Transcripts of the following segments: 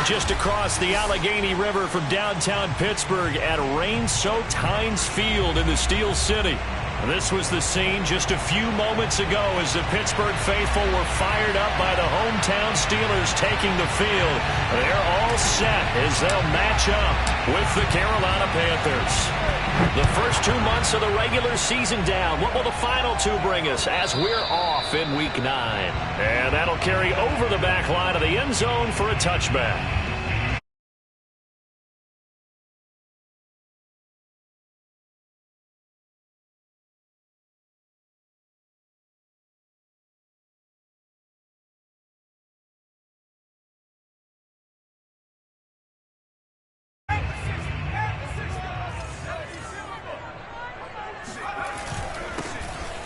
just across the Allegheny River from downtown Pittsburgh at rain-soaked Heinz Field in the Steel City. This was the scene just a few moments ago as the Pittsburgh faithful were fired up by the hometown Steelers taking the field. They're all set as they'll match up with the Carolina Panthers. The first 2 months of the regular season down. What will the final two bring us as we're off in Week 9? And that'll carry over the back line of the end zone for a touchback.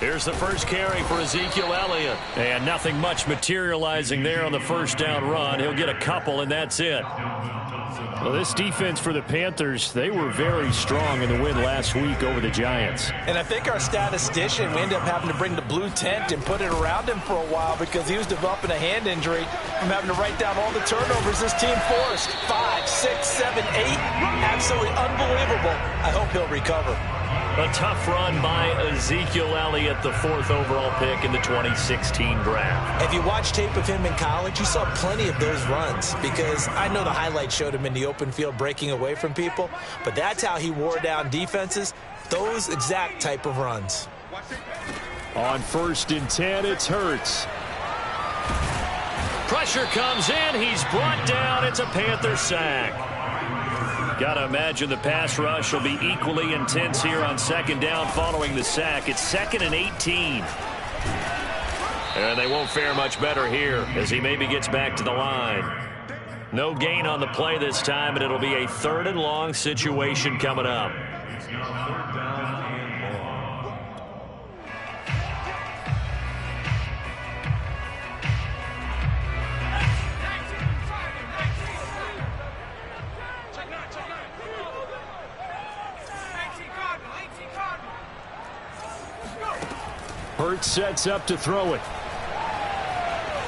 Here's the first carry for Ezekiel Elliott. And nothing much materializing there on the first down run. He'll get a couple, and that's it. Well, this defense for the Panthers, they were very strong in the win last week over the Giants. And I think our statistician, we ended up having to bring the blue tent and put it around him for a while because he was developing a hand injury from having to write down all the turnovers this team forced. 5, 6, 7, 8. Absolutely unbelievable. I hope he'll recover. A tough run by Ezekiel Elliott, the 4th overall pick in the 2016 draft. If you watch tape of him in college, you saw plenty of those runs because I know the highlights showed him in the open field breaking away from people, but that's how he wore down defenses, those exact type of runs. On 1st and 10, it's Hurts. Pressure comes in. He's brought down. It's a Panther sack. Got to imagine the pass rush will be equally intense here on 2nd down following the sack. It's 2nd and 18. And they won't fare much better here as he maybe gets back to the line. No gain on the play this time, and it'll be a 3rd and long situation coming up. Hurts sets up to throw it.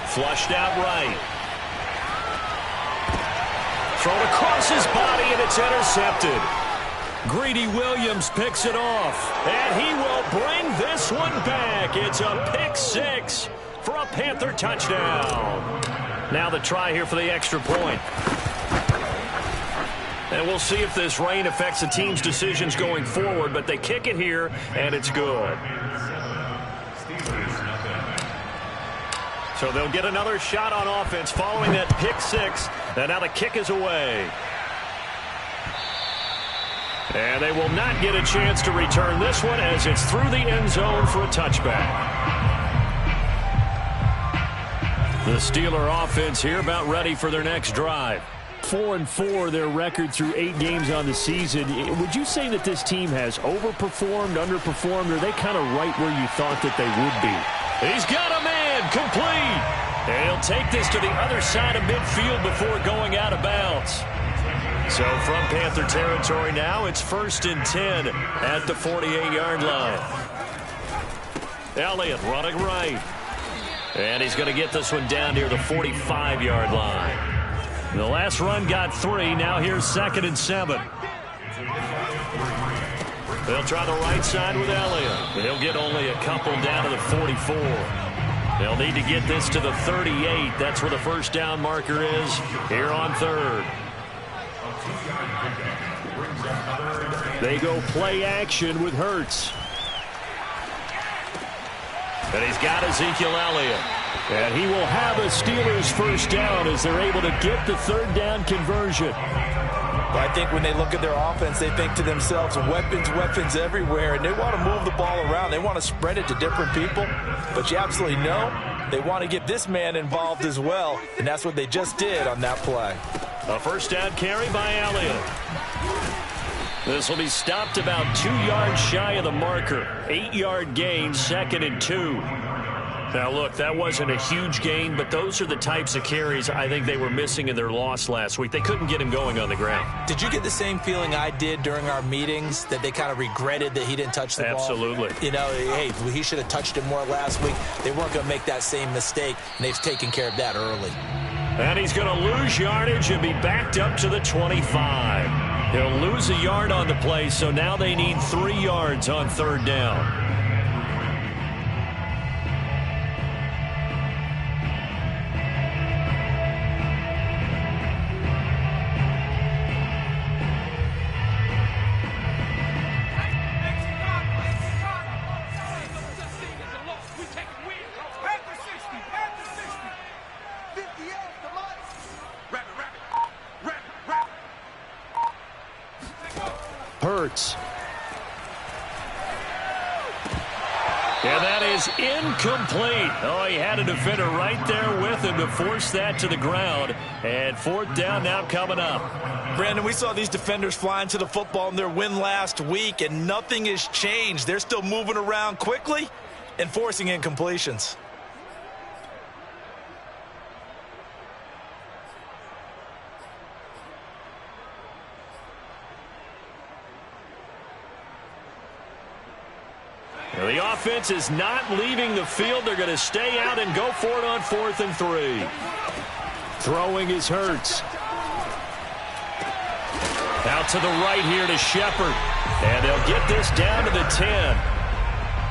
Flushed out right. Thrown across his body, and it's intercepted. Greedy Williams picks it off, and he will bring this one back. It's a pick 6 for a Panther touchdown. Now the try here for the extra point. And we'll see if this rain affects the team's decisions going forward, but they kick it here, and it's good. So they'll get another shot on offense following that pick 6. And now the kick is away. And they will not get a chance to return this one as it's through the end zone for a touchback. The Steeler offense here about ready for their next drive. 4-4 their record through 8 games on the season. Would you say that this team has overperformed, underperformed, or are they kind of right where you thought that they would be? He's got a man complete. And he'll take this to the other side of midfield before going out of bounds. So from Panther territory now, it's 1st and 10 at the 48-yard line. Elliott running right. And he's going to get this one down near the 45-yard line. The last run got 3. Now here's 2nd and 7. They'll try the right side with Elliott. He'll get only a couple down to the 44. They'll need to get this to the 38. That's where the first down marker is here on 3rd. They go play action with Hurts. And he's got Ezekiel Elliott. And he will have a Steelers first down as they're able to get the 3rd down conversion. I think when they look at their offense, they think to themselves, weapons, weapons everywhere, and they want to move the ball around. They want to spread it to different people, but you absolutely know they want to get this man involved as well, and that's what they just did on that play. A first down carry by Elliott. This will be stopped about 2 yards shy of the marker. 8-yard gain, 2nd and 2. Now, look, that wasn't a huge gain, but those are the types of carries I think they were missing in their loss last week. They couldn't get him going on the ground. Did you get the same feeling I did during our meetings, that they kind of regretted that he didn't touch the ball? Absolutely. You know, hey, he should have touched it more last week. They weren't going to make that same mistake, and they've taken care of that early. And he's going to lose yardage and be backed up to the 25. He'll lose a yard on the play, so now they need 3 yards on 3rd down. Hurts. And that is incomplete. Oh, he had a defender right there with him to force that to the ground. And 4th down now coming up. Brandon, we saw these defenders flying to the football in their win last week, and nothing has changed. They're still moving around quickly and forcing incompletions. The offense is not leaving the field. They're going to stay out and go for it on 4th and 3. Throwing is Hurts. Out to the right here to Shepard. And they'll get this down to the 10.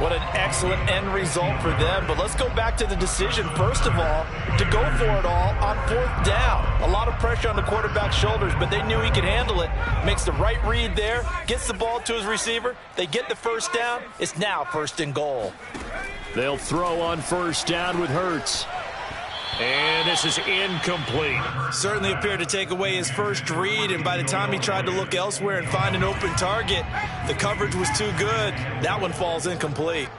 What an excellent end result for them. But let's go back to the decision, first of all, to go for it all on 4th down. A lot of pressure on the quarterback's shoulders, but they knew he could handle it. Makes the right read there, gets the ball to his receiver. They get the 1st down. It's now 1st and goal. They'll throw on 1st down with Hurts. And this is incomplete. Certainly appeared to take away his first read, and by the time he tried to look elsewhere and find an open target, the coverage was too good. That one falls incomplete.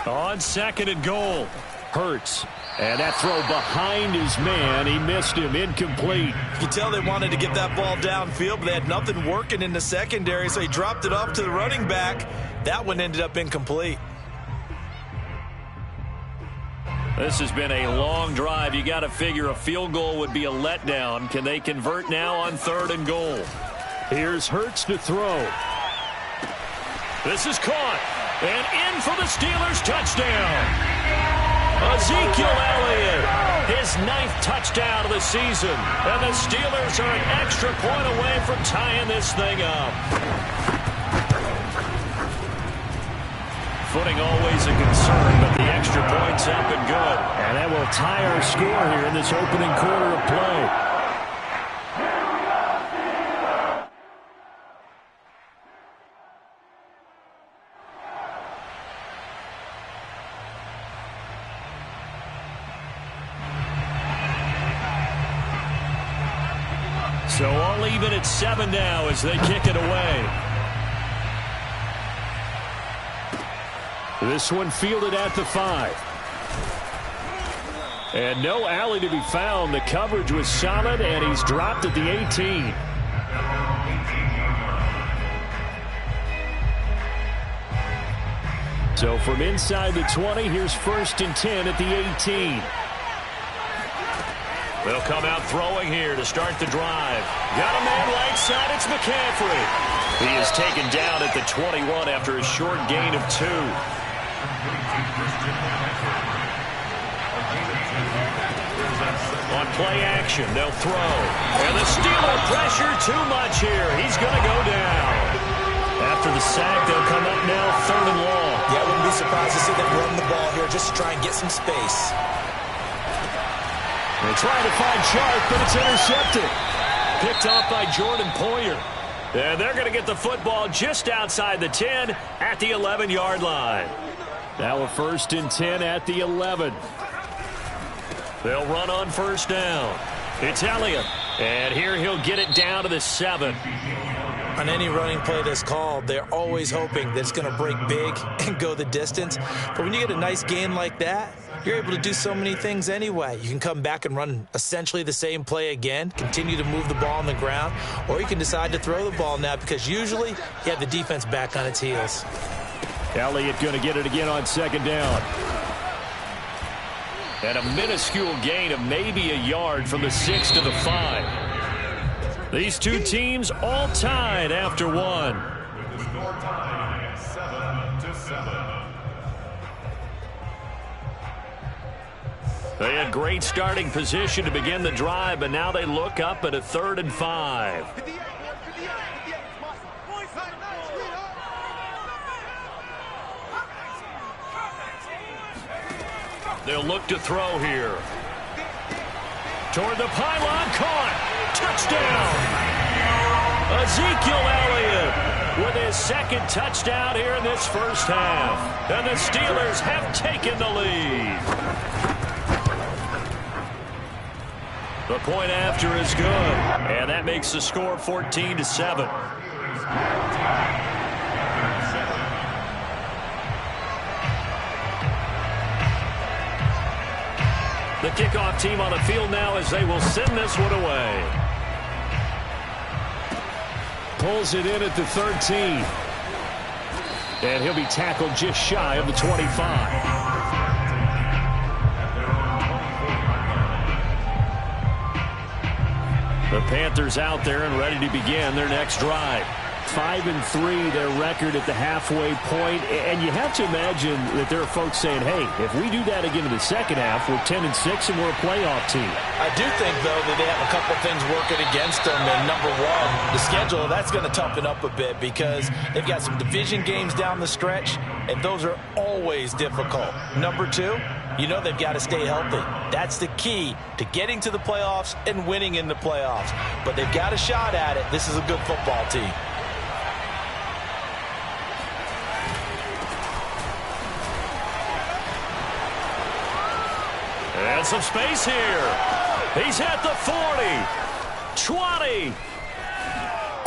On 2nd and goal, Hurts. And that throw behind his man, he missed him, incomplete. You can tell they wanted to get that ball downfield, but they had nothing working in the secondary, so he dropped it off to the running back. That one ended up incomplete. This has been a long drive. You got to figure a field goal would be a letdown. Can they convert now on 3rd and goal? Here's Hurts to throw. This is caught. And in for the Steelers touchdown. Ezekiel Elliott, his 9th touchdown of the season. And the Steelers are an extra point away from tying this thing up. Footing always a concern, but the extra point's up and good. And that will tie our score here in this opening quarter of play. So all even at 7 now as they kick it away. This one fielded at the 5. And no alley to be found. The coverage was solid, and he's dropped at the 18. So from inside the 20, here's 1st and 10 at the 18. They'll come out throwing here to start the drive. Got a man right side. It's McCaffrey. He is taken down at the 21 after a short gain of 2. On play action, they'll throw. And the Steeler pressure too much here. He's going to go down. After the sack, they'll come up now 3rd and long. Yeah, I wouldn't be surprised to see them run the ball here just to try and get some space. They're trying to find Sharp, but it's intercepted. Picked off by Jordan Poyer. And they're going to get the football just outside the 10 at the 11-yard line. Now a 1st and 10 at the 11. They'll run on 1st down. It's Elliott. And here he'll get it down to the 7. On any running play that's called, they're always hoping that it's going to break big and go the distance. But when you get a nice gain like that, you're able to do so many things anyway. You can come back and run essentially the same play again, continue to move the ball on the ground, or you can decide to throw the ball now because usually you have the defense back on its heels. Elliott going to get it again on 2nd down. And a minuscule gain of maybe a yard from the 6 to the 5. These two teams all tied after 1. The score time 7-7. They had great starting position to begin the drive, but now they look up at a 3rd and 5. They'll look to throw here. Toward the pylon, caught. Touchdown. Ezekiel Elliott with his 2nd touchdown here in this first half. And the Steelers have taken the lead. The point after is good, and that makes the score 14-7. The kickoff team on the field now as they will send this one away. Pulls it in at the 13. And he'll be tackled just shy of the 25. The Panthers out there and ready to begin their next drive. 5-3 their record at the halfway point, and you have to imagine that there are folks saying, hey, if we do that again in the second half, we're 10-6 and we're a playoff team. I do think, though, that they have a couple of things working against them, and number one, the schedule, that's going to toughen up a bit because they've got some division games down the stretch, and those are always difficult. Number two, you know they've got to stay healthy. That's the key to getting to the playoffs and winning in the playoffs. But they've got a shot at it. This is a good football team. And some space here. He's at the 40. 20.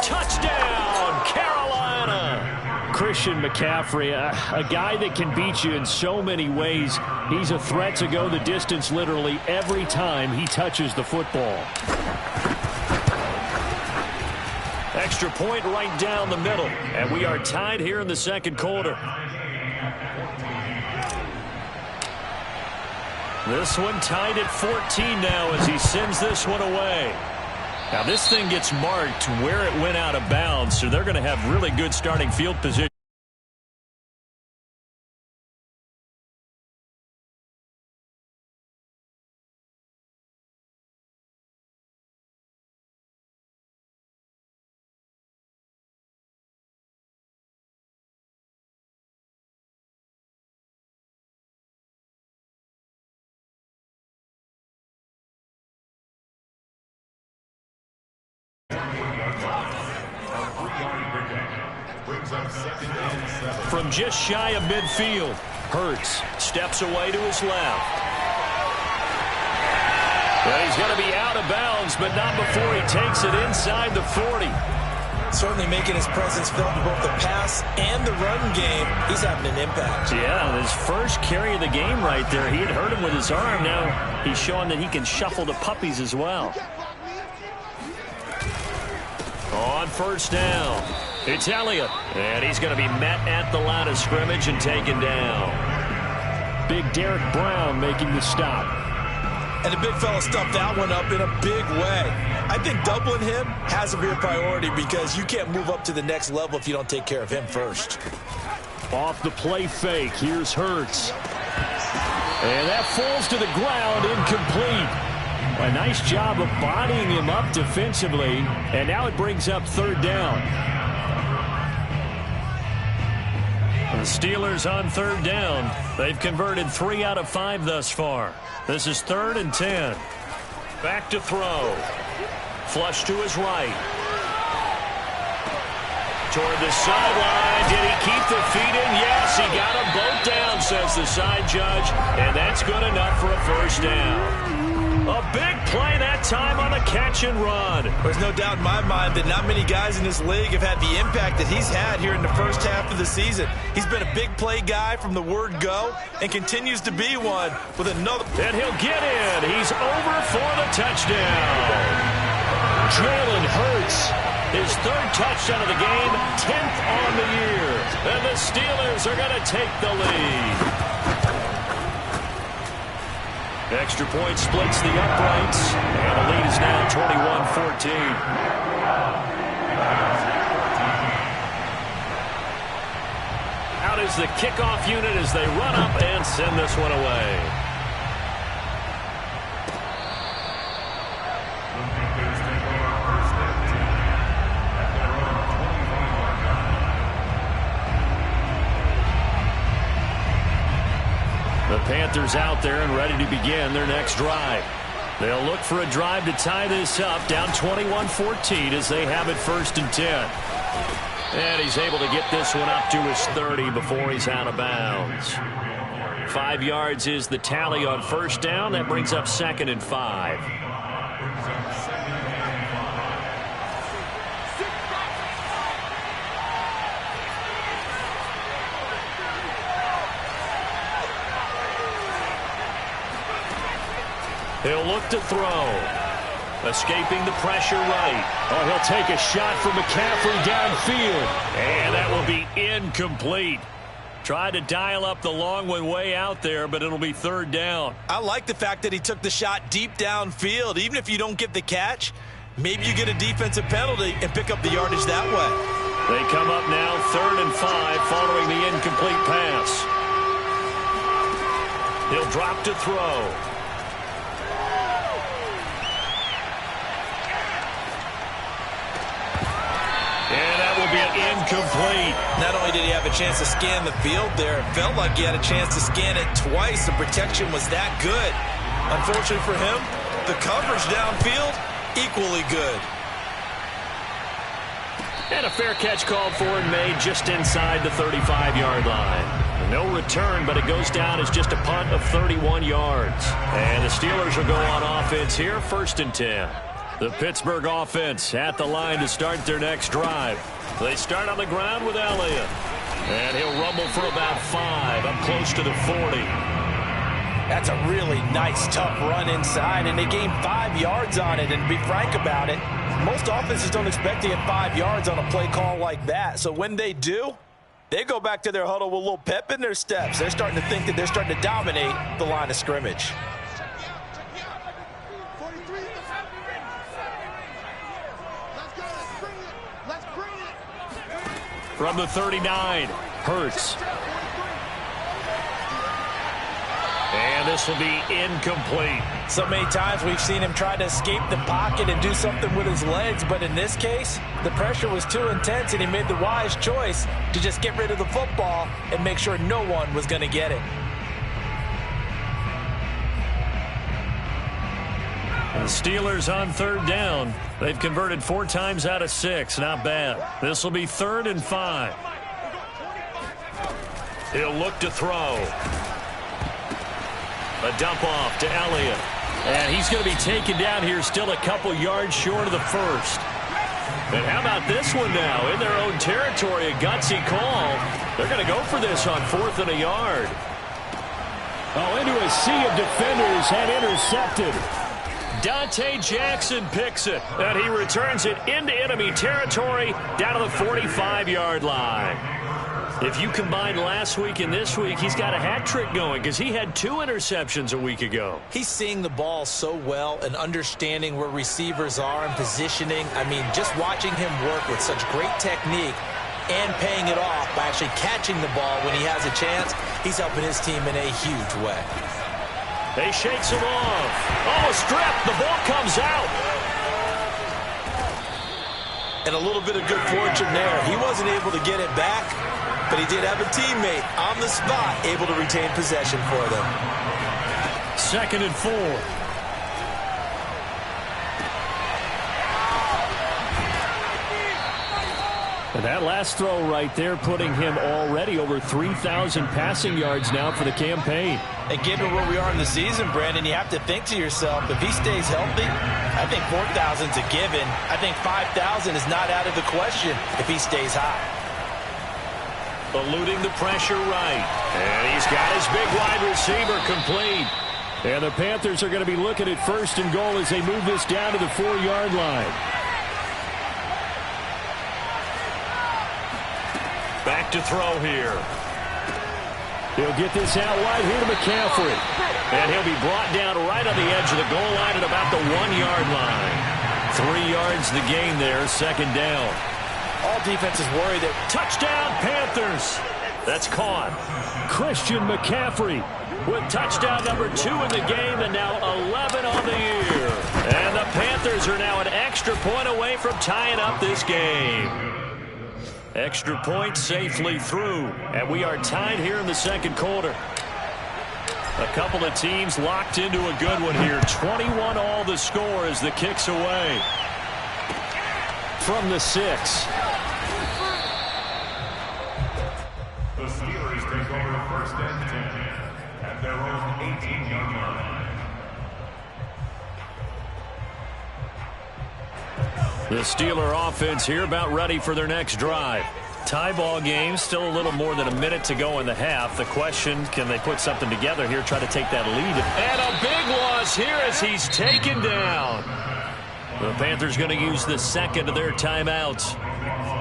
Touchdown, Carolina. Christian McCaffrey, a guy that can beat you in so many ways. He's a threat to go the distance literally every time he touches the football. Extra point right down the middle. And we are tied here in the second quarter. This one tied at 14 now as he sends this one away. Now this thing gets marked where it went out of bounds, so they're going to have really good starting field position. From just shy of midfield, Hurts steps away to his left. Well, he's going to be out of bounds, but not before he takes it inside the 40. Certainly making his presence felt in both the pass and the run game. He's having an impact. Yeah, his first carry of the game right there. He had hurt him with his arm. Now he's showing that he can shuffle the puppies as well. On first down, it's Elliott. And he's going to be met at the line of scrimmage and taken down. Big Derek Brown making the stop. And the big fella stuffed that one up in a big way. I think doubling him has a real priority because you can't move up to the next level if you don't take care of him first. Off the play fake, here's Hurts. And that falls to the ground, incomplete. A nice job of bodying him up defensively, and now it brings up third down. The Steelers on third down. They've converted 3 out of 5 thus far. This is 3rd and 10. Back to throw. Flush to his right. Toward the sideline. Did he keep the feet in? Yes, he got them both down, says the side judge. And that's good enough for a first down. A big play that time on the catch and run. There's no doubt in my mind that not many guys in this league have had the impact that he's had here in the first half of the season. He's been a big play guy from the word go and continues to be one with another. And he'll get in. He's over for the touchdown. Jalen Hurts, his 3rd touchdown of the game, 10th on the year. And the Steelers are going to take the lead. Extra point splits the uprights, and the lead is now 21-14. Out is the kickoff unit as they run up and send this one away. Panthers out there and ready to begin their next drive. They'll look for a drive to tie this up, down 21-14 as they have it 1st and 10. And he's able to get this one up to his 30 before he's out of bounds. 5 yards is the tally on 1st down. That brings up 2nd and 5. He'll look to throw. Escaping the pressure right. Oh, he'll take a shot from McCaffrey downfield. And that will be incomplete. Tried to dial up the long one way out there, but it'll be 3rd down. I like the fact that he took the shot deep downfield. Even if you don't get the catch, maybe you get a defensive penalty and pick up the yardage that way. They come up now 3rd and 5 following the incomplete pass. He'll drop to throw. And that will be incomplete. Not only did he have a chance to scan the field there, it felt like he had a chance to scan it twice. The protection was that good. Unfortunately for him, the coverage downfield, equally good. And a fair catch called for and made just inside the 35-yard line. No return, but it goes down as just a punt of 31 yards. And the Steelers will go on offense here, 1st and 10. The Pittsburgh offense at the line to start their next drive. They start on the ground with Elliott. And he'll rumble for about 5, up close to the 40. That's a really nice, tough run inside, and they gained 5 yards on it. And to be frank about it, most offenses don't expect to get 5 yards on a play call like that. So when they do, they go back to their huddle with a little pep in their steps. They're starting to think that they're starting to dominate the line of scrimmage. From the 39, Hurts. And this will be incomplete. So many times we've seen him try to escape the pocket and do something with his legs, but in this case, the pressure was too intense and he made the wise choice to just get rid of the football and make sure no one was going to get it. The Steelers on 3rd down. They've converted 4 times out of 6. Not bad. This will be 3rd and 5. He'll look to throw. A dump off to Elliott. And he's going to be taken down here still a couple yards short of the 1st. And how about this one now? In their own territory, a gutsy call. They're going to go for this on 4th and a yard. Oh, into a sea of defenders and intercepted. Dante Jackson picks it, and he returns it into enemy territory down to the 45-yard line. If you combine last week and this week, he's got a hat trick going because he had 2 interceptions a week ago. He's seeing the ball so well and understanding where receivers are and positioning. I mean, just watching him work with such great technique and paying it off by actually catching the ball when he has a chance, he's helping his team in a huge way. They shakes him off. Oh, a strip. The ball comes out. And a little bit of good fortune there. He wasn't able to get it back, but he did have a teammate on the spot able to retain possession for them. 2nd and 4. And that last throw right there putting him already over 3,000 passing yards now for the campaign. And given where we are in the season, Brandon, you have to think to yourself, if he stays healthy, I think 4,000's a given. I think 5,000 is not out of the question if he stays high. Eluding the pressure right. And he's got his big wide receiver complete. And the Panthers are going to be looking at 1st and goal as they move this down to the 4-yard line. Back to throw here. He'll get this out wide here to McCaffrey. And he'll be brought down right on the edge of the goal line at about the 1-yard line. 3 yards the gain there, 2nd down. All defenses worry that touchdown Panthers. That's caught. Christian McCaffrey with touchdown number 2 in the game and now 11 on the year. And the Panthers are now an extra point away from tying up this game. Extra point safely through, and we are tied here in the 2nd quarter. A couple of teams locked into a good one here. 21 all the score as the kick's away. From the 6. The Steelers take over first and 10 at their own 18-yard line. The Steeler offense here about ready for their next drive. Tie ball game, still a little more than a minute to go in the half. The question, can they put something together here, try to take that lead? And a big loss here as he's taken down. The Panthers going to use the second of their timeouts.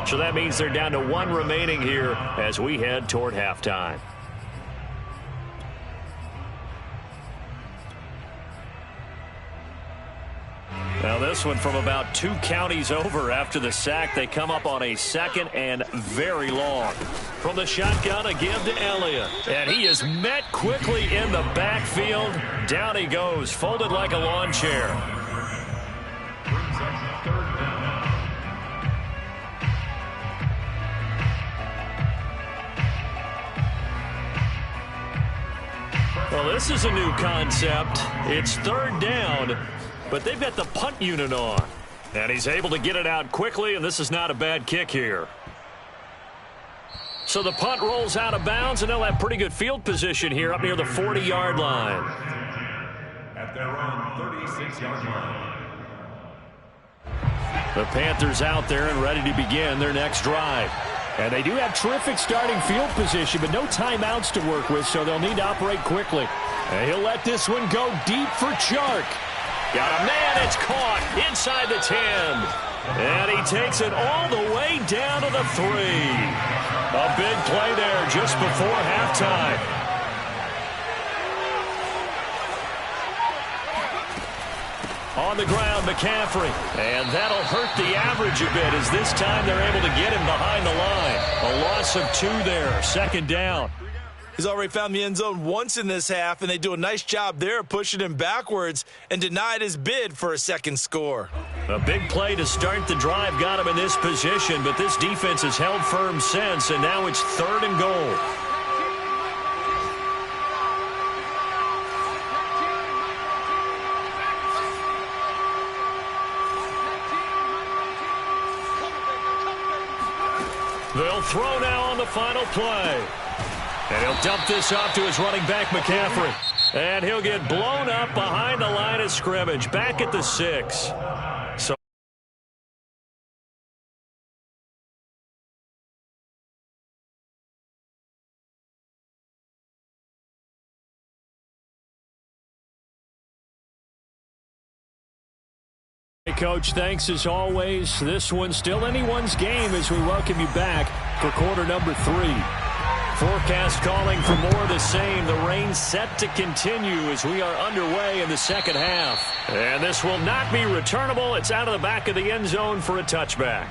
So that means they're down to 1 remaining here as we head toward halftime. Now this one from about 2 counties over after the sack. They come up on a 2nd and very long. From the shotgun, a give to Elliott. And he is met quickly in the backfield. Down he goes, folded like a lawn chair. Well, this is a new concept. It's 3rd down. But they've got the punt unit on. And he's able to get it out quickly, and this is not a bad kick here. So the punt rolls out of bounds, and they'll have pretty good field position here up near the 40-yard line. At their own 36-yard line. The Panthers out there and ready to begin their next drive. And they do have terrific starting field position, but no timeouts to work with, so they'll need to operate quickly. And he'll let this one go deep for Chark. Got a man, it's caught inside the 10. And he takes it all the way down to the 3. A big play there just before halftime. On the ground, McCaffrey. And that'll hurt the average a bit as this time they're able to get him behind the line. A loss of 2 there, 2nd down. He's already found the end zone once in this half, and they do a nice job there pushing him backwards and denied his bid for a 2nd score. A big play to start the drive got him in this position, but this defense has held firm since, and now it's 3rd and goal. They'll throw now on the final play. And he'll dump this off to his running back, McCaffrey. And he'll get blown up behind the line of scrimmage, back at the 6. So hey, Coach, thanks as always. This one's still anyone's game as we welcome you back for quarter number 3. Forecast calling for more of the same. The rain set to continue as we are underway in the 2nd half. And this will not be returnable. It's out of the back of the end zone for a touchback.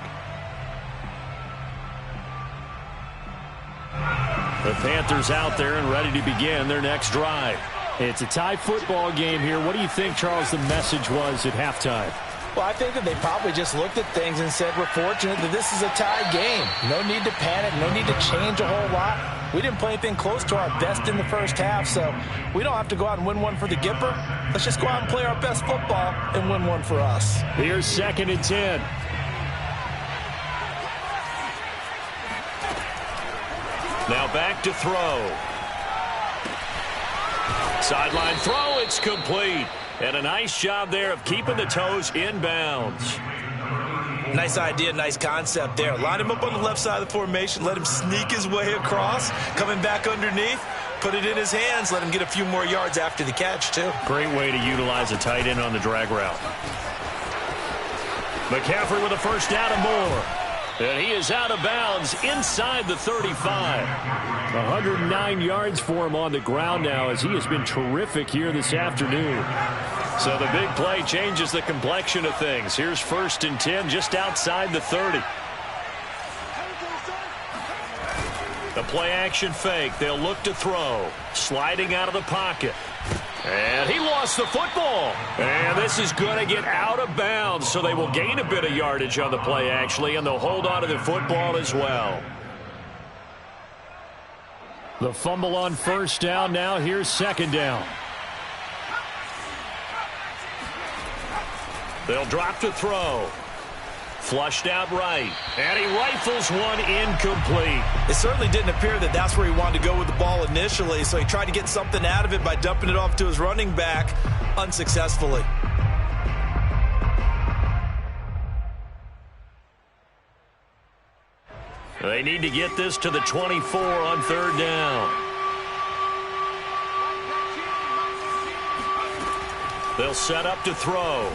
The Panthers out there and ready to begin their next drive. It's a tie football game here. What do you think, Charles, the message was at halftime? Well, I think that they probably just looked at things and said, we're fortunate that this is a tie game. No need to panic. No need to change a whole lot. We didn't play anything close to our best in the first half, so we don't have to go out and win one for the Gipper. Let's just go out and play our best football and win one for us. Here's 2nd and 10. Now back to throw. Sideline throw, it's complete. And a nice job there of keeping the toes in bounds. Nice idea, nice concept there. Line him up on the left side of the formation, let him sneak his way across, coming back underneath, put it in his hands, let him get a few more yards after the catch, too. Great way to utilize a tight end on the drag route. McCaffrey with a 1st down and more. And he is out of bounds inside the 35. 109 yards for him on the ground now as he has been terrific here this afternoon. So the big play changes the complexion of things. Here's 1st and 10 just outside the 30. The play action fake. They'll look to throw. Sliding out of the pocket. And he lost the football. And this is going to get out of bounds, so they will gain a bit of yardage on the play, actually, and they'll hold on to the football as well. The fumble on first down. Now here's second down. They'll drop to throw. Flushed out right. And he rifles one incomplete. It certainly didn't appear that that's where he wanted to go with the ball initially, so he tried to get something out of it by dumping it off to his running back unsuccessfully. They need to get this to the 24 on third down. They'll set up to throw.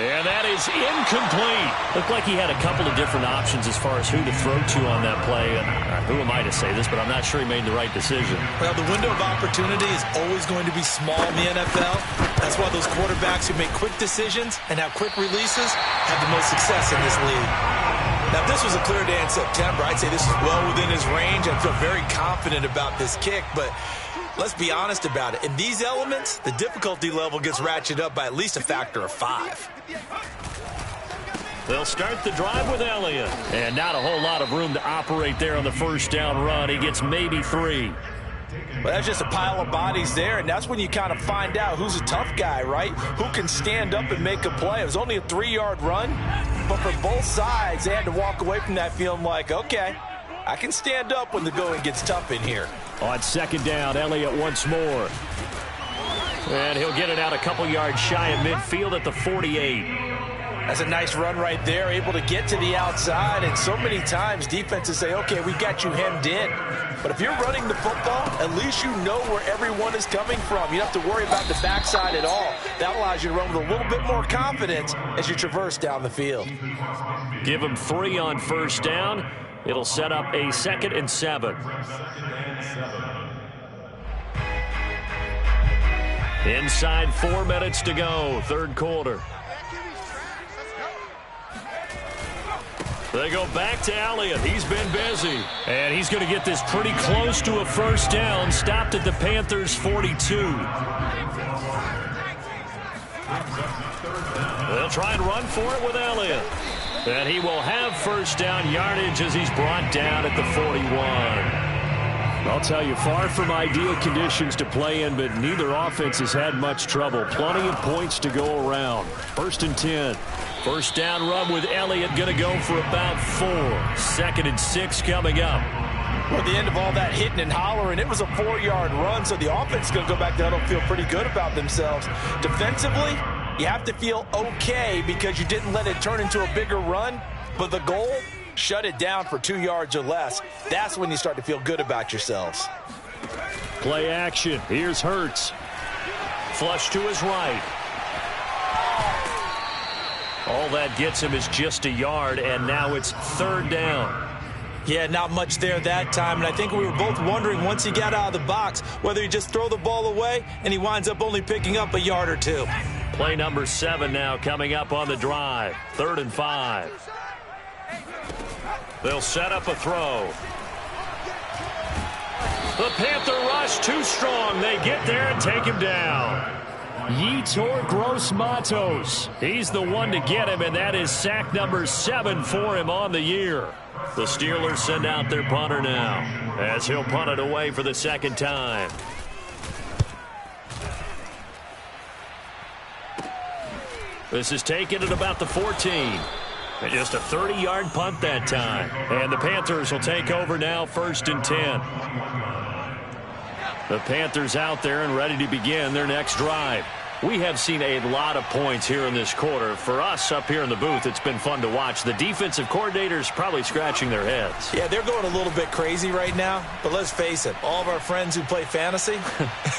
And that is incomplete. Looked like he had a couple of different options as far as who to throw to on that play. And who am I to say this, but I'm not sure he made the right decision. Well, the window of opportunity is always going to be small in the NFL. That's why those quarterbacks who make quick decisions and have quick releases have the most success in this league. Now, if this was a clear day in September, I'd say this is well within his range. I feel very confident about this kick, but let's be honest about it. In these elements, the difficulty level gets ratcheted up by at least a factor of 5. They'll start the drive with Elliott. And not a whole lot of room to operate there on the first down run. He gets maybe 3. Well, that's just a pile of bodies there, and that's when you kind of find out who's a tough guy, right? Who can stand up and make a play. It was only a 3-yard run, but for both sides, they had to walk away from that feeling like, okay, I can stand up when the going gets tough in here. On second down, Elliott once more. And he'll get it out a couple yards shy of midfield at the 48. That's a nice run right there, able to get to the outside, and so many times defenses say, okay, we got you hemmed in. But if you're running the football, at least you know where everyone is coming from. You don't have to worry about the backside at all. That allows you to run with a little bit more confidence as you traverse down the field. Give him 3 on first down. It'll set up a 2nd and 7. Inside 4 minutes to go, third quarter. They go back to Elliott. He's been busy. And he's going to get this pretty close to a first down. Stopped at the Panthers' 42. They'll try and run for it with Elliott. And he will have first down yardage as he's brought down at the 41. I'll tell you, far from ideal conditions to play in, but neither offense has had much trouble. Plenty of points to go around. 1st and 10. First down run with Elliott going to go for about 4. 2nd and 6 coming up. Well, at the end of all that hitting and hollering, it was a 4-yard run, so the offense is going to go back down and feel pretty good about themselves. Defensively, you have to feel okay because you didn't let it turn into a bigger run, but the goal, shut it down for 2 yards or less. That's when you start to feel good about yourselves. Play action. Here's Hurts. Flush to his right. All that gets him is just a yard, and now it's 3rd down. Yeah, not much there that time, and I think we were both wondering once he got out of the box whether he just throw the ball away and he winds up only picking up a yard or 2. Play number 7 now coming up on the drive. 3rd and 5. They'll set up a throw. The Panther rush too strong. They get there and take him down. Yetur Gross-Matos. He's the one to get him, and that is sack number 7 for him on the year. The Steelers send out their punter now as he'll punt it away for the 2nd time. This is taken at about the 14. And just a 30-yard punt that time. And the Panthers will take over now, 1st and 10. The Panthers out there and ready to begin their next drive. We have seen a lot of points here in this quarter. For us up here in the booth, it's been fun to watch. The defensive coordinators probably scratching their heads. Yeah, they're going a little bit crazy right now. But let's face it, all of our friends who play fantasy,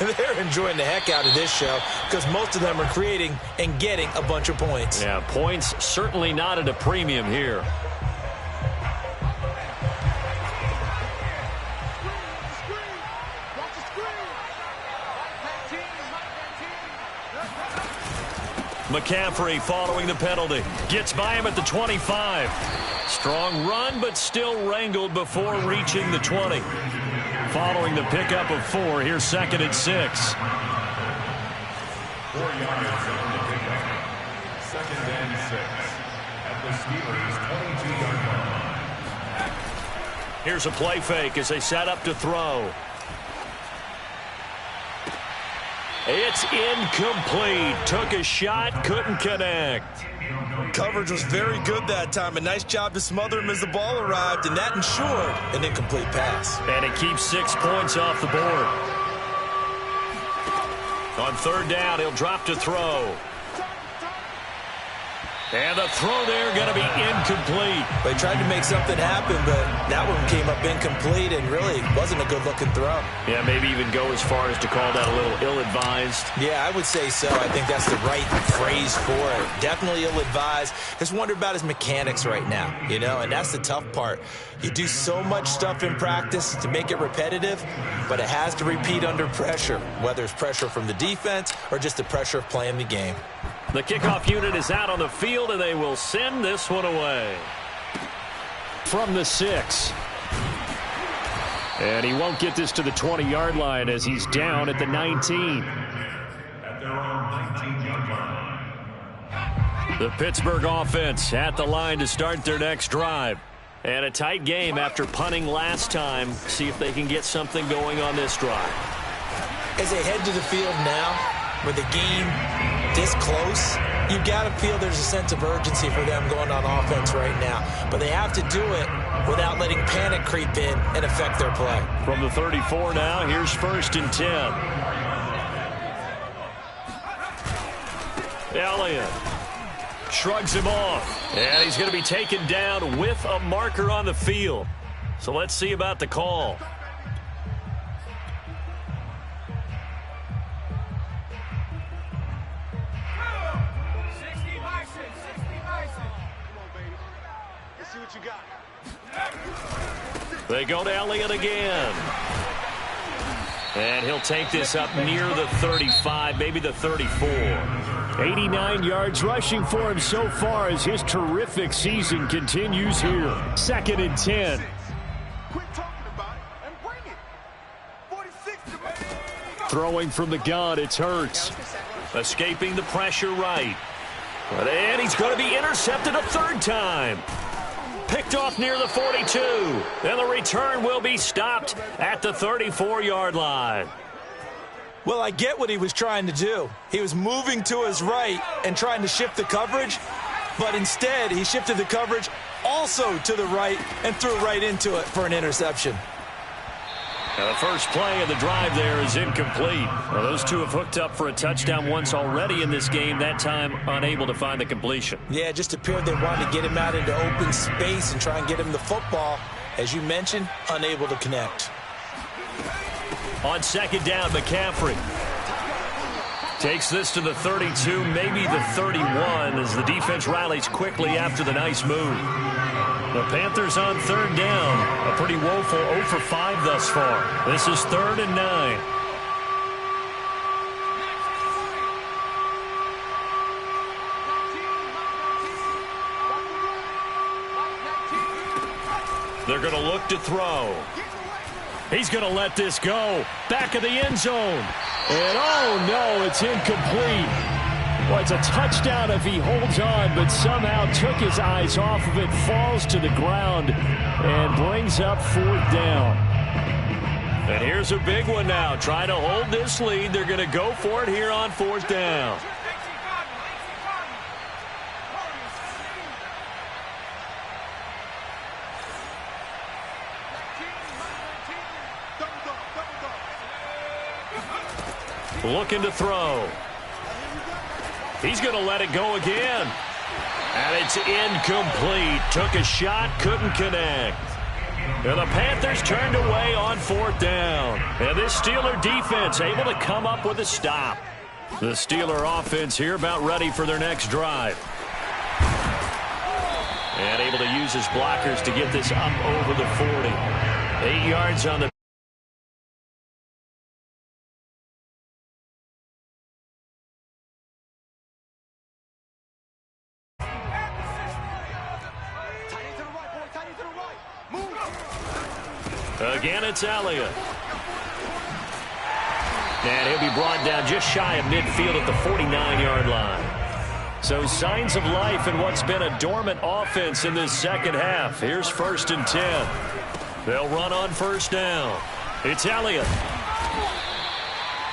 they're enjoying the heck out of this show because most of them are creating and getting a bunch of points. Yeah, points certainly not at a premium here. McCaffrey following the penalty. Gets by him at the 25. Strong run, but still wrangled before reaching the 20. Following the pickup of 4, here's 2nd and 6. 4 yards on the pickup. 2nd and 6 at the Steelers' 22-yard Here's a play fake as they set up to throw. It's incomplete. Took a shot, couldn't connect. Coverage was very good that time. A nice job to smother him as the ball arrived, and that ensured an incomplete pass. And it keeps 6 points off the board. On third down, he'll drop to throw. And the throw there going to be incomplete. They tried to make something happen, but that one came up incomplete and really wasn't a good-looking throw. Yeah, maybe even go as far as to call that a little ill-advised. Yeah, I would say so. I think that's the right phrase for it. Definitely ill-advised. Just wonder about his mechanics right now, you know, and that's the tough part. You do so much stuff in practice to make it repetitive, but it has to repeat under pressure, whether it's pressure from the defense or just the pressure of playing the game. The kickoff unit is out on the field, and they will send this one away. From the 6. And he won't get this to the 20-yard line as he's down at the 19. At their own 19-yard line. The Pittsburgh offense at the line to start their next drive. And a tight game after punting last time. See if they can get something going on this drive. As they head to the field now, with the game this close, you've got to feel there's a sense of urgency for them going on offense right now. But they have to do it without letting panic creep in and affect their play. From the 34 now, here's 1st and 10. Elliott shrugs him off. And he's going to be taken down with a marker on the field. So let's see about the call. They go to Elliott again. And he'll take this up near the 35, maybe the 34. 89 yards rushing for him so far as his terrific season continues here. 2nd and 10. Quit talking about it and bring it. 46. Throwing from the gun, it's Hurts. Escaping the pressure right. And he's going to be intercepted a 3rd time. Picked off near the 42. And the return will be stopped at the 34-yard line. Well, I get what he was trying to do. He was moving to his right and trying to shift the coverage, but instead he shifted the coverage also to the right and threw right into it for an interception. Now the first play of the drive there is incomplete. Well, those two have hooked up for a touchdown once already in this game, that time unable to find the completion. Yeah, it just appeared they wanted to get him out into open space and try and get him the football. As you mentioned, unable to connect. On 2nd down, McCaffrey takes this to the 32, maybe the 31, as the defense rallies quickly after the nice move. The Panthers on 3rd down. A pretty woeful 0 for 5 thus far. This is 3rd and 9. They're going to look to throw. He's going to let this go. Back of the end zone. And oh no, it's incomplete. Well, it's a touchdown if he holds on, but somehow took his eyes off of it, falls to the ground, and brings up 4th down. And here's a big one now. Trying to hold this lead. They're going to go for it here on 4th down. Looking to throw. He's going to let it go again. And it's incomplete. Took a shot, couldn't connect. And the Panthers turned away on 4th down. And this Steeler defense able to come up with a stop. The Steeler offense here about ready for their next drive. And able to use his blockers to get this up over the 40. 8 yards on the Again, it's Elliott. And he'll be brought down just shy of midfield at the 49-yard line. So signs of life in what's been a dormant offense in this second half. Here's 1st and 10. They'll run on first down. It's Elliott.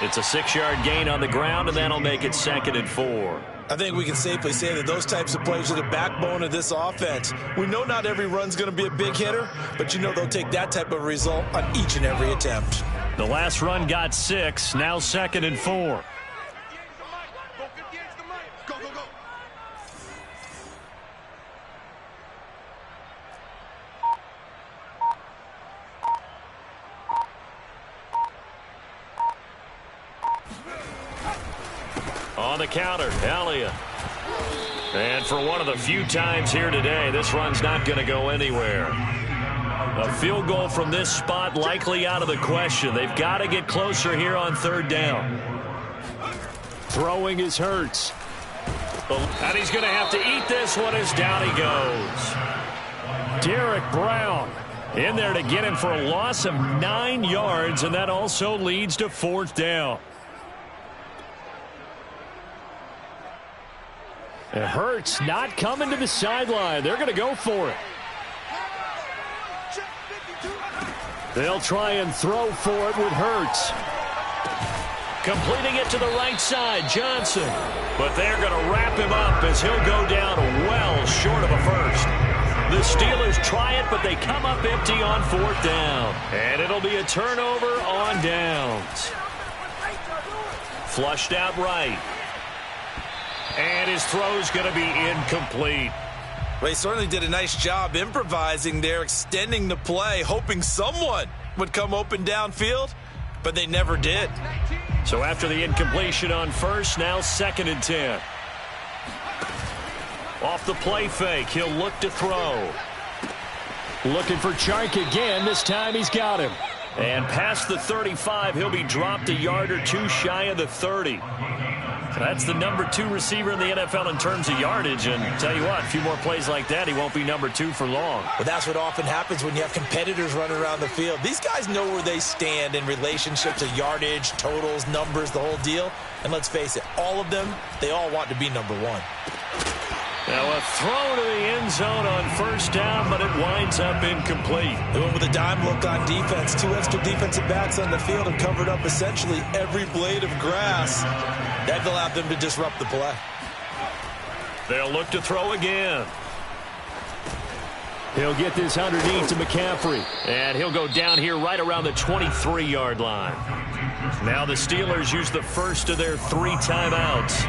It's a 6-yard gain on the ground, and that'll make it 2nd and 4. I think we can safely say that those types of plays are the backbone of this offense. We know not every run's going to be a big hitter, but you know they'll take that type of result on each and every attempt. The last run got 6, now 2nd and 4. On the counter, Elliott. And for one of the few times here today, this run's not going to go anywhere. A field goal from this spot likely out of the question. They've got to get closer here on 3rd down. Throwing is Hurts. And he's going to have to eat this one as down he goes. Derek Brown in there to get him for a loss of 9 yards, and that also leads to 4th down. And Hurts not coming to the sideline. They're going to go for it. They'll try and throw for it with Hurts. Completing it to the right side, Johnson. But they're going to wrap him up as he'll go down well short of a first. The Steelers try it, but they come up empty on 4th down. And it'll be a turnover on downs. Flushed out right. And his throw's going to be incomplete. Well, he certainly did a nice job improvising there, extending the play, hoping someone would come open downfield, but they never did. So after the incompletion on first, now 2nd and 10. Off the play fake, he'll look to throw. Looking for Chark again. This time he's got him. And past the 35, he'll be dropped a yard or 2 shy of the 30. That's the number 2 receiver in the NFL in terms of yardage. And tell you what, a few more plays like that, he won't be number 2 for long. Well, that's what often happens when you have competitors running around the field. These guys know where they stand in relationship to yardage, totals, numbers, the whole deal. And let's face it, all of them, they all want to be number 1. Now a throw to the end zone on first down, but it winds up incomplete. They went with a dime look on defense. 2 extra defensive backs on the field and covered up essentially every blade of grass. That allowed them to disrupt the play. They'll look to throw again. He'll get this underneath to McCaffrey. And he'll go down here right around the 23-yard line. Now the Steelers use the first of their 3 timeouts.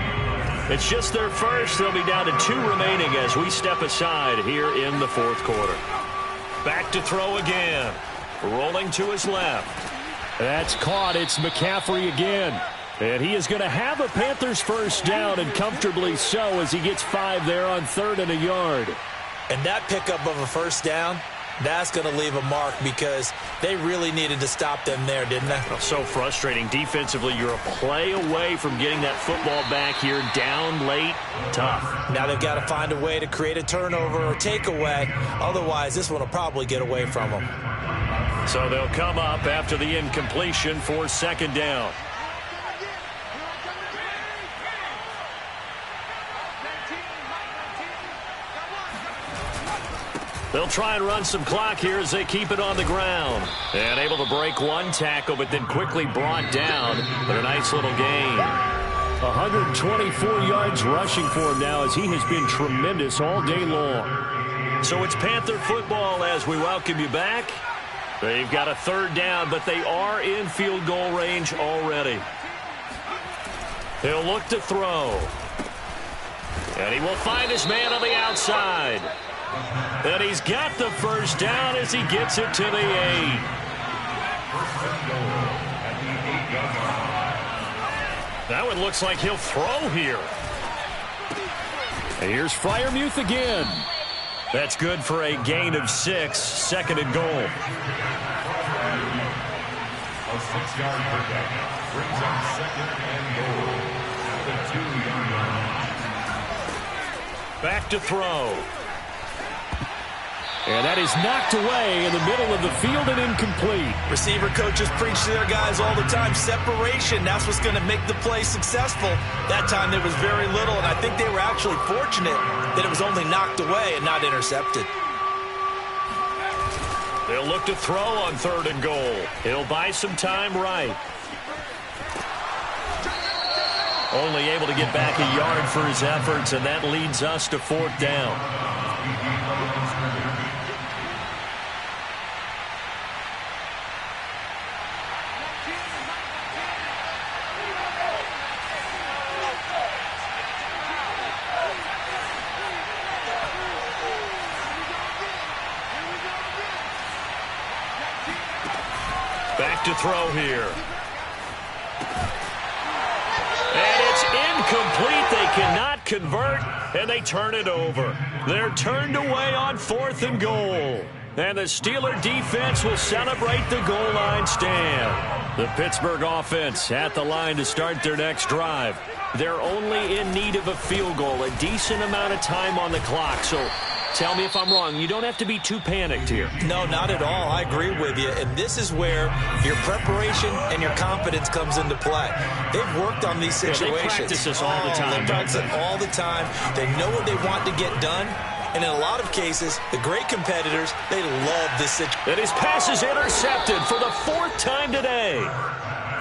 It's just their first. They'll be down to 2 remaining as we step aside here in the 4th quarter. Back to throw again. Rolling to his left. That's caught. It's McCaffrey again. And he is going to have a Panthers first down, and comfortably so, as he gets 5 there on 3rd and a yard. And that pickup of a first down, that's going to leave a mark because they really needed to stop them there, didn't they? So frustrating. Defensively, you're a play away from getting that football back here, down late, tough. Now they've got to find a way to create a turnover or takeaway. Otherwise, this one will probably get away from them. So they'll come up after the incompletion for 2nd down. They'll try and run some clock here as they keep it on the ground. And able to break 1 tackle, but then quickly brought down. But a nice little gain. 124 yards rushing for him now as he has been tremendous all day long. So it's Panther football as we welcome you back. They've got a 3rd down, but they are in field goal range already. He'll look to throw. And he will find his man on the outside. And he's got the first down as he gets it to the 8. That one looks like he'll throw here. And here's Freiermuth again. That's good for a gain of 6, 2nd and goal. A 6-yard pickup brings up 2nd and goal at the 2-yard line. Back to throw. And that is knocked away in the middle of the field and incomplete. Receiver coaches preach to their guys all the time. Separation, that's what's going to make the play successful. That time there was very little, and I think they were actually fortunate that it was only knocked away and not intercepted. They'll look to throw on 3rd and goal. He'll buy some time right. Only able to get back a yard for his efforts, and that leads us to 4th down. Back to throw here. And it's incomplete. They cannot convert, and they turn it over. They're turned away on 4th and goal. And the Steeler defense will celebrate the goal line stand. The Pittsburgh offense at the line to start their next drive. They're only in need of a field goal, a decent amount of time on the clock. So tell me if I'm wrong. You don't have to be too panicked here. No, not at all. I agree with you. And this is where your preparation and your confidence comes into play. They've worked on these situations. They practice this all the time. They practice it all the time. They know what they want to get done. And in a lot of cases, the great competitors, they love this situation. And his pass is intercepted for the 4th time today.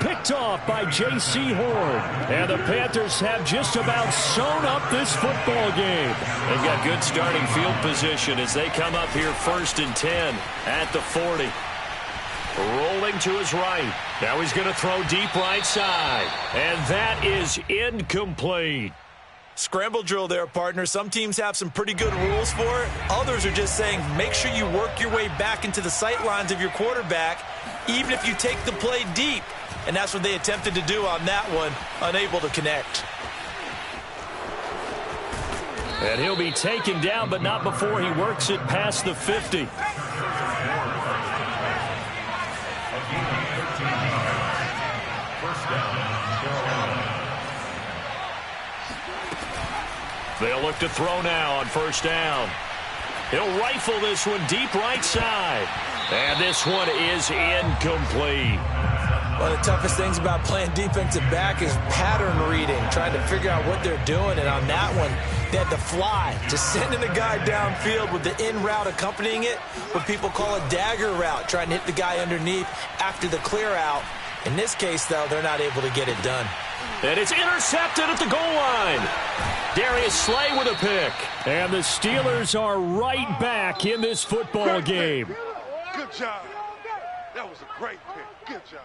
Picked off by J.C. Horn. And the Panthers have just about sewn up this football game. They've got good starting field position as they come up here 1st and 10 at the 40. Rolling to his right. Now he's going to throw deep right side. And that is incomplete. Scramble drill there, partner. Some teams have some pretty good rules for it. Others are just saying make sure you work your way back into the sight lines of your quarterback, even if you take the play deep. And that's what they attempted to do on that one, unable to connect. And he'll be taken down, but not before he works it past the 50. They'll look to throw now on 1st down. He'll rifle this one deep right side. And this one is incomplete. One of the toughest things about playing defensive back is pattern reading, trying to figure out what they're doing. And on that one, they had to fly, just sending a guy downfield with the in route accompanying it, what people call a dagger route, trying to hit the guy underneath after the clear out. In this case, though, they're not able to get it done. And it's intercepted at the goal line. Darius Slay with a pick. And the Steelers are right back in this football game. Good job. That was a great pick. Good job.